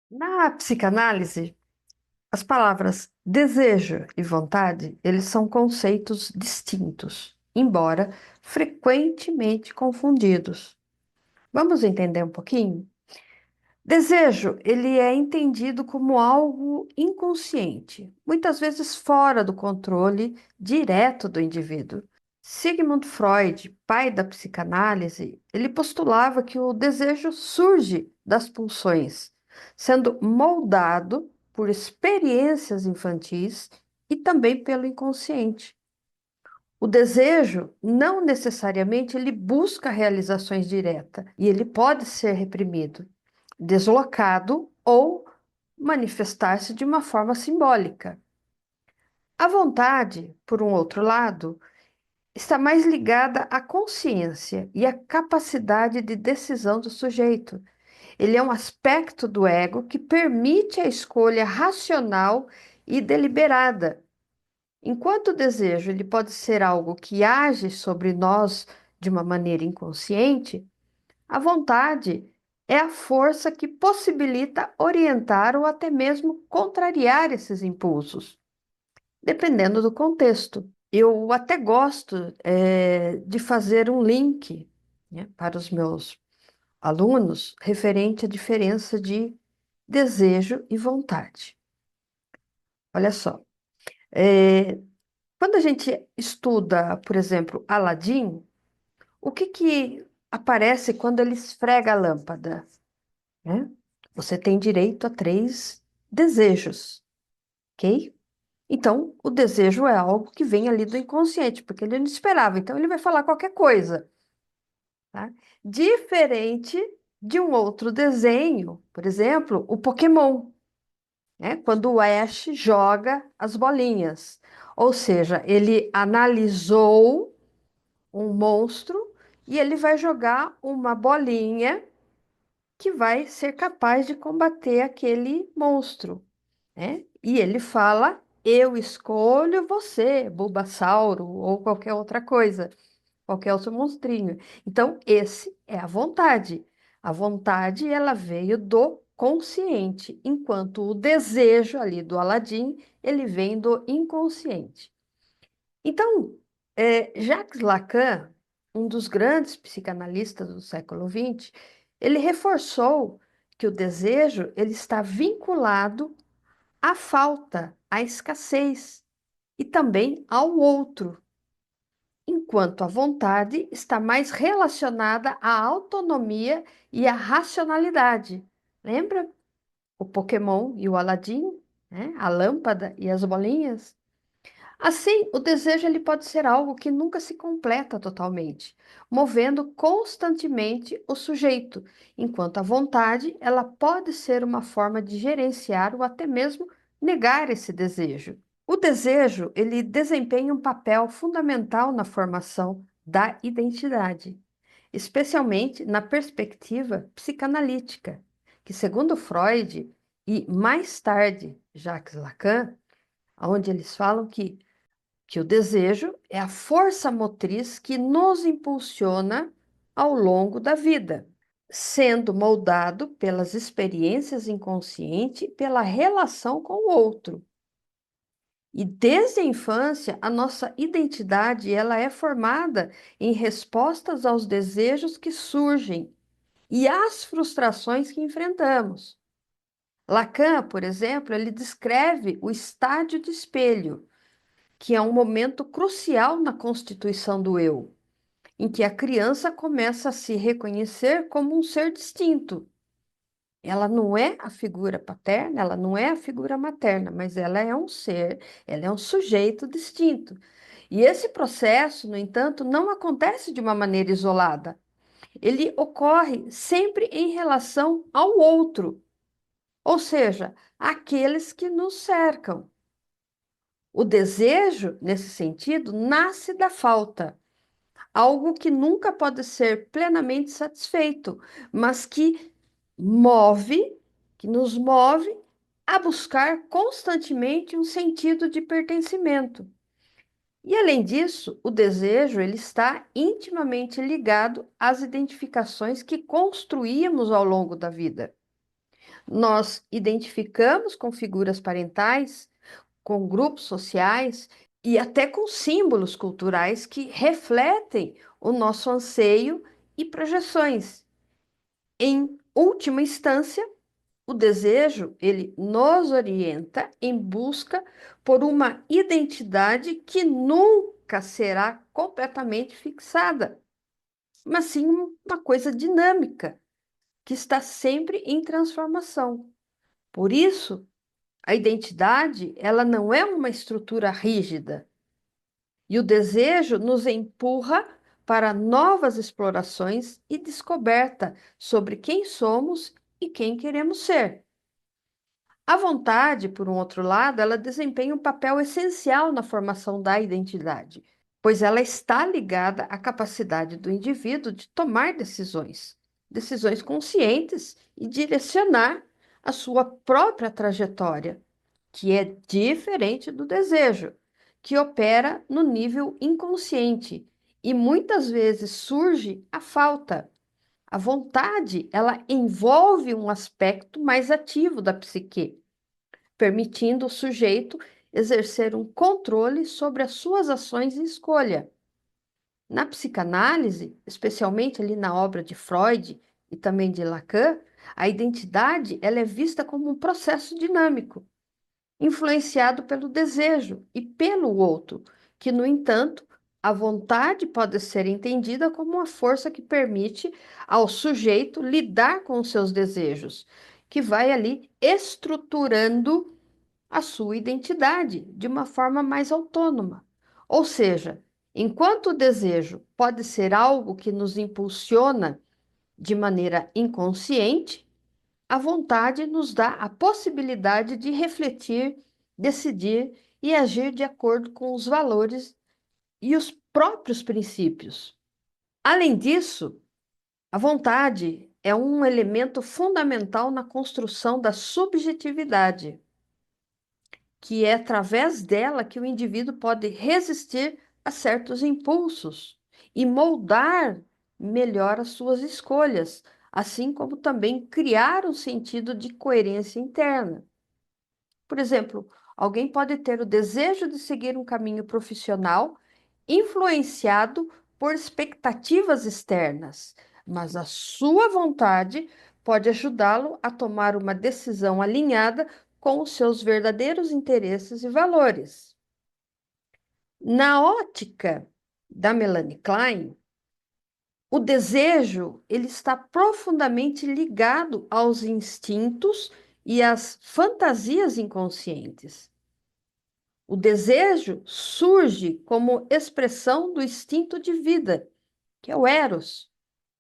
Na psicanálise, as palavras desejo e vontade, eles são conceitos distintos, embora frequentemente confundidos. Vamos entender um pouquinho? Desejo, ele é entendido como algo inconsciente, muitas vezes fora do controle direto do indivíduo. Sigmund Freud, pai da psicanálise, ele postulava que o desejo surge das pulsões, sendo moldado por experiências infantis e também pelo inconsciente. O desejo não necessariamente ele busca realizações diretas e ele pode ser reprimido, deslocado ou manifestar-se de uma forma simbólica. A vontade, por um outro lado, está mais ligada à consciência e à capacidade de decisão do sujeito. Ele é um aspecto do ego que permite a escolha racional e deliberada. Enquanto o desejo ele pode ser algo que age sobre nós de uma maneira inconsciente, a vontade é a força que possibilita orientar ou até mesmo contrariar esses impulsos, dependendo do contexto. Eu até gosto de fazer um link, né, para os meus alunos referente à diferença de desejo e vontade. Olha só, é, quando a gente estuda, por exemplo, Aladim, o que que aparece quando ele esfrega a lâmpada, né? Você tem direito a três desejos, ok? Então, o desejo é algo que vem ali do inconsciente, porque ele não esperava, então ele vai falar qualquer coisa, tá? Diferente de um outro desenho, por exemplo, o Pokémon, né? Quando o Ash joga as bolinhas. Ou seja, ele analisou um monstro e ele vai jogar uma bolinha que vai ser capaz de combater aquele monstro, né? E ele fala: Eu escolho você, Bulbasauro, ou qualquer outra coisa, qualquer outro monstrinho. Então, esse é a vontade. A vontade, ela veio do consciente, enquanto o desejo ali do Aladim, ele vem do inconsciente. Então, Jacques Lacan, um dos grandes psicanalistas do século XX, ele reforçou que o desejo ele está vinculado à falta, à escassez e também ao outro, enquanto a vontade está mais relacionada à autonomia e à racionalidade. Lembra o Pokémon e o Aladim, né? A lâmpada e as bolinhas? Assim, o desejo ele pode ser algo que nunca se completa totalmente, movendo constantemente o sujeito, enquanto a vontade ela pode ser uma forma de gerenciar ou até mesmo negar esse desejo. O desejo ele desempenha um papel fundamental na formação da identidade, especialmente na perspectiva psicanalítica, que segundo Freud e mais tarde Jacques Lacan, onde eles falam que o desejo é a força motriz que nos impulsiona ao longo da vida, sendo moldado pelas experiências inconscientes e pela relação com o outro. E desde a infância, a nossa identidade ela é formada em respostas aos desejos que surgem e às frustrações que enfrentamos. Lacan, por exemplo, ele descreve o estádio de espelho, que é um momento crucial na constituição do eu, em que a criança começa a se reconhecer como um ser distinto. Ela não é a figura paterna, ela não é a figura materna, mas ela é um ser, ela é um sujeito distinto. E esse processo, no entanto, não acontece de uma maneira isolada. Ele ocorre sempre em relação ao outro, ou seja, aqueles que nos cercam. O desejo, nesse sentido, nasce da falta, algo que nunca pode ser plenamente satisfeito, mas move, que nos move a buscar constantemente um sentido de pertencimento. E além disso, o desejo ele está intimamente ligado às identificações que construímos ao longo da vida. Nós identificamos com figuras parentais, com grupos sociais e até com símbolos culturais que refletem o nosso anseio e projeções. Em última instância, o desejo, ele nos orienta em busca por uma identidade que nunca será completamente fixada, mas sim uma coisa dinâmica, que está sempre em transformação. Por isso, a identidade, ela não é uma estrutura rígida, e o desejo nos empurra para novas explorações e descoberta sobre quem somos e quem queremos ser. A vontade, por um outro lado, ela desempenha um papel essencial na formação da identidade, pois ela está ligada à capacidade do indivíduo de tomar decisões, decisões conscientes e direcionar a sua própria trajetória, que é diferente do desejo, que opera no nível inconsciente e muitas vezes surge a falta. A vontade, ela envolve um aspecto mais ativo da psique, permitindo o sujeito exercer um controle sobre as suas ações e escolha. Na psicanálise, especialmente ali na obra de Freud e também de Lacan, a identidade ela é vista como um processo dinâmico, influenciado pelo desejo e pelo outro, que, no entanto, a vontade pode ser entendida como uma força que permite ao sujeito lidar com os seus desejos, que vai ali estruturando a sua identidade de uma forma mais autônoma. Ou seja, enquanto o desejo pode ser algo que nos impulsiona de maneira inconsciente, a vontade nos dá a possibilidade de refletir, decidir e agir de acordo com os valores e os próprios princípios. Além disso, a vontade é um elemento fundamental na construção da subjetividade, que é através dela que o indivíduo pode resistir a certos impulsos e moldar melhor as suas escolhas, assim como também criar um sentido de coerência interna. Por exemplo, alguém pode ter o desejo de seguir um caminho profissional influenciado por expectativas externas, mas a sua vontade pode ajudá-lo a tomar uma decisão alinhada com os seus verdadeiros interesses e valores. Na ótica da Melanie Klein, o desejo ele está profundamente ligado aos instintos e às fantasias inconscientes. O desejo surge como expressão do instinto de vida, que é o Eros,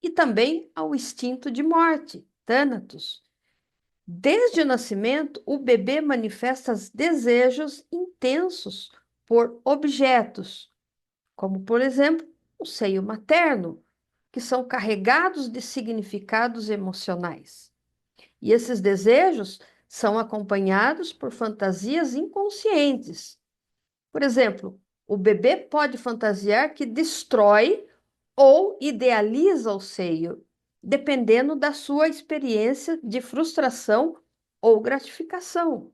e também ao instinto de morte, Thanatos. Desde o nascimento, o bebê manifesta desejos intensos por objetos, como, por exemplo, o seio materno, que são carregados de significados emocionais. E esses desejos são acompanhados por fantasias inconscientes. Por exemplo, o bebê pode fantasiar que destrói ou idealiza o seio, dependendo da sua experiência de frustração ou gratificação.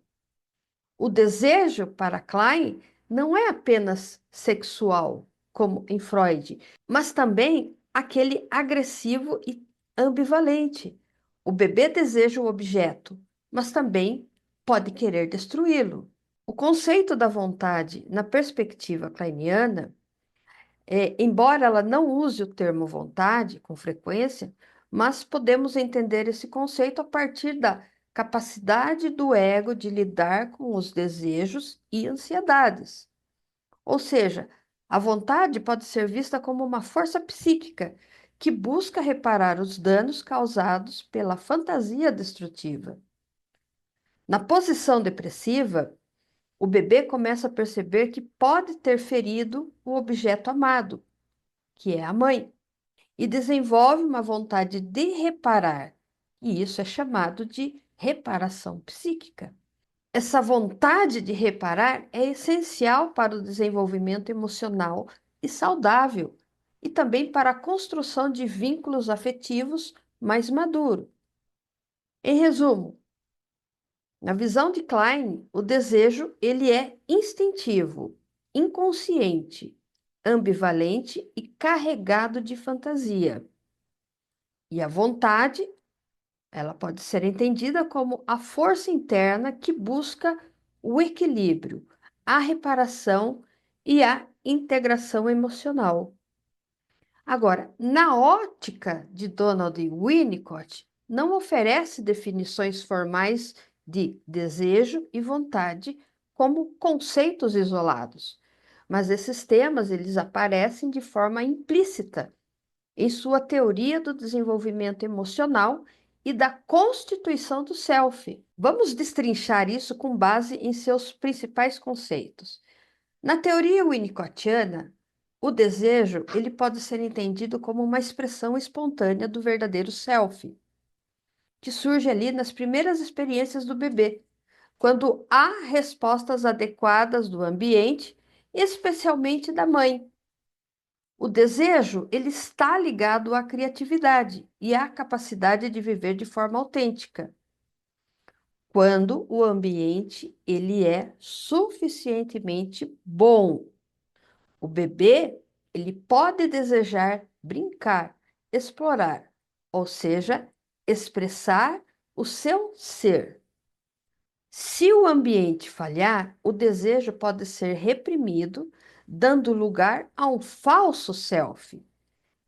O desejo, para Klein, não é apenas sexual, como em Freud, mas também aquele agressivo e ambivalente. O bebê deseja o objeto, mas também pode querer destruí-lo. O conceito da vontade, na perspectiva kleiniana, embora ela não use o termo vontade com frequência, mas podemos entender esse conceito a partir da capacidade do ego de lidar com os desejos e ansiedades. Ou seja, a vontade pode ser vista como uma força psíquica que busca reparar os danos causados pela fantasia destrutiva. Na posição depressiva, o bebê começa a perceber que pode ter ferido o objeto amado, que é a mãe, e desenvolve uma vontade de reparar, e isso é chamado de reparação psíquica. Essa vontade de reparar é essencial para o desenvolvimento emocional e saudável, e também para a construção de vínculos afetivos mais maduros. Em resumo, Na visão de Klein, o desejo ele é instintivo, inconsciente, ambivalente e carregado de fantasia. E a vontade, ela pode ser entendida como a força interna que busca o equilíbrio, a reparação e a integração emocional. Agora, na ótica de Donald Winnicott, não oferece definições formais de desejo e vontade como conceitos isolados, mas esses temas eles aparecem de forma implícita em sua teoria do desenvolvimento emocional e da constituição do self. Vamos destrinchar isso com base em seus principais conceitos. Na teoria winnicottiana, o desejo ele pode ser entendido como uma expressão espontânea do verdadeiro self, que surge ali nas primeiras experiências do bebê, quando há respostas adequadas do ambiente, especialmente da mãe. O desejo ele está ligado à criatividade e à capacidade de viver de forma autêntica, quando o ambiente ele é suficientemente bom. O bebê, ele pode desejar brincar, explorar, ou seja, expressar o seu ser. Se o ambiente falhar, o desejo pode ser reprimido, dando lugar a um falso self,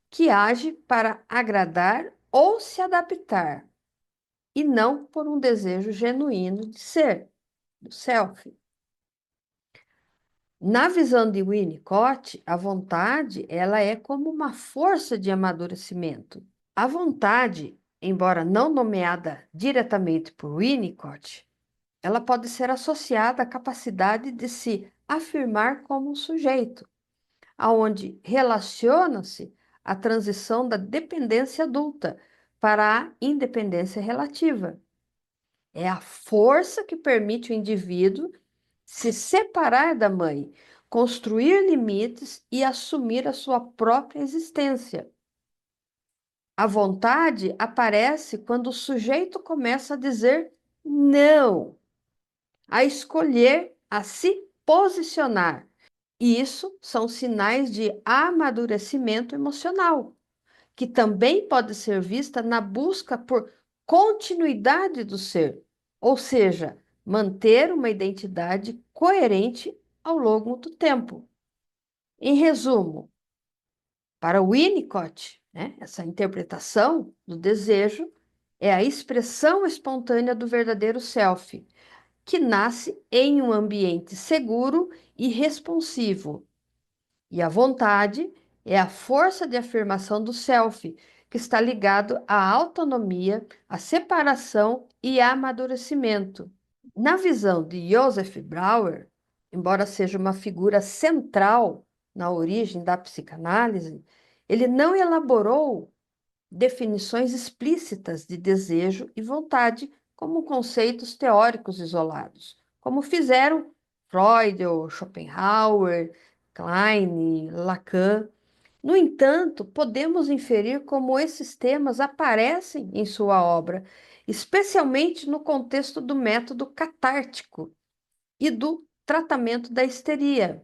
que age para agradar ou se adaptar, e não por um desejo genuíno de ser, do self. Na visão de Winnicott, a vontade, ela é como uma força de amadurecimento. A vontade, embora não nomeada diretamente por Winnicott, ela pode ser associada à capacidade de se afirmar como um sujeito, aonde relaciona-se a transição da dependência adulta para a independência relativa. É a força que permite o indivíduo se separar da mãe, construir limites e assumir a sua própria existência. A vontade aparece quando o sujeito começa a dizer não, a escolher, a se posicionar. E isso são sinais de amadurecimento emocional, que também pode ser vista na busca por continuidade do ser, ou seja, manter uma identidade coerente ao longo do tempo. Em resumo, para Winnicott, né, essa interpretação do desejo é a expressão espontânea do verdadeiro self, que nasce em um ambiente seguro e responsivo. E a vontade é a força de afirmação do self, que está ligado à autonomia, à separação e amadurecimento. Na visão de Joseph Brauer, embora seja uma figura central na origem da psicanálise, ele não elaborou definições explícitas de desejo e vontade como conceitos teóricos isolados, como fizeram Freud, ou Schopenhauer, Klein, Lacan. No entanto, podemos inferir como esses temas aparecem em sua obra, especialmente no contexto do método catártico e do tratamento da histeria.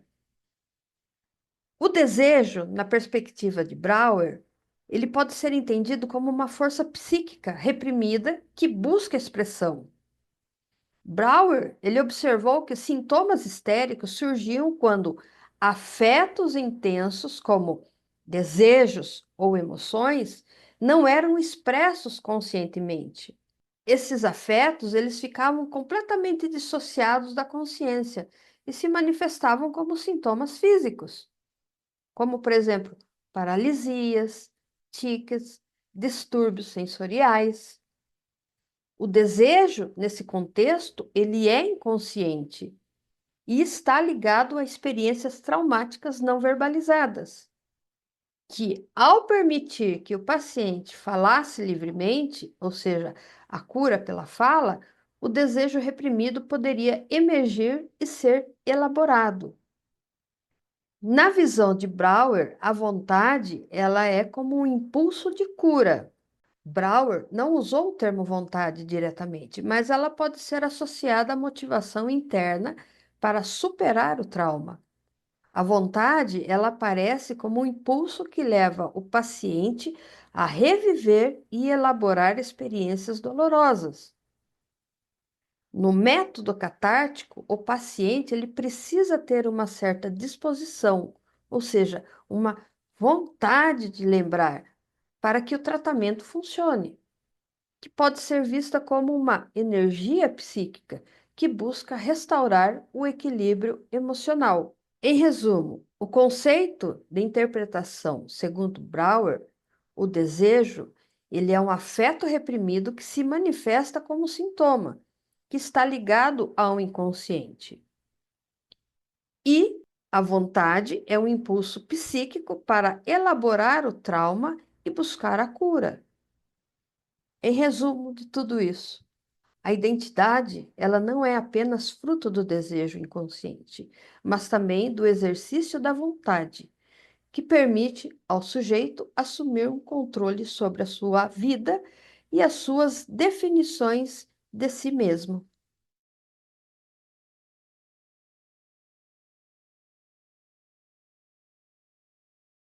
O desejo, na perspectiva de Brauer, ele pode ser entendido como uma força psíquica reprimida que busca expressão. Brauer, ele observou que sintomas histéricos surgiam quando afetos intensos, como desejos ou emoções, não eram expressos conscientemente. Esses afetos, eles ficavam completamente dissociados da consciência e se manifestavam como sintomas físicos, como, por exemplo, paralisias, tiques, distúrbios sensoriais. O desejo, nesse contexto, ele é inconsciente e está ligado a experiências traumáticas não verbalizadas, que, ao permitir que o paciente falasse livremente, ou seja, a cura pela fala, o desejo reprimido poderia emergir e ser elaborado. Na visão de Brauer, a vontade, ela é como um impulso de cura. Brouwer não usou o termo vontade diretamente, mas ela pode ser associada à motivação interna para superar o trauma. A vontade, ela aparece como um impulso que leva o paciente a reviver e elaborar experiências dolorosas. No método catártico, o paciente ele precisa ter uma certa disposição, ou seja, uma vontade de lembrar, para que o tratamento funcione, que pode ser vista como uma energia psíquica que busca restaurar o equilíbrio emocional. Em resumo, o conceito de interpretação, segundo Brouwer, o desejo, ele é um afeto reprimido que se manifesta como sintoma, que está ligado ao inconsciente. E a vontade é um impulso psíquico para elaborar o trauma e buscar a cura. Em resumo de tudo isso, a identidade, ela não é apenas fruto do desejo inconsciente, mas também do exercício da vontade, que permite ao sujeito assumir um controle sobre a sua vida e as suas definições de si mesmo.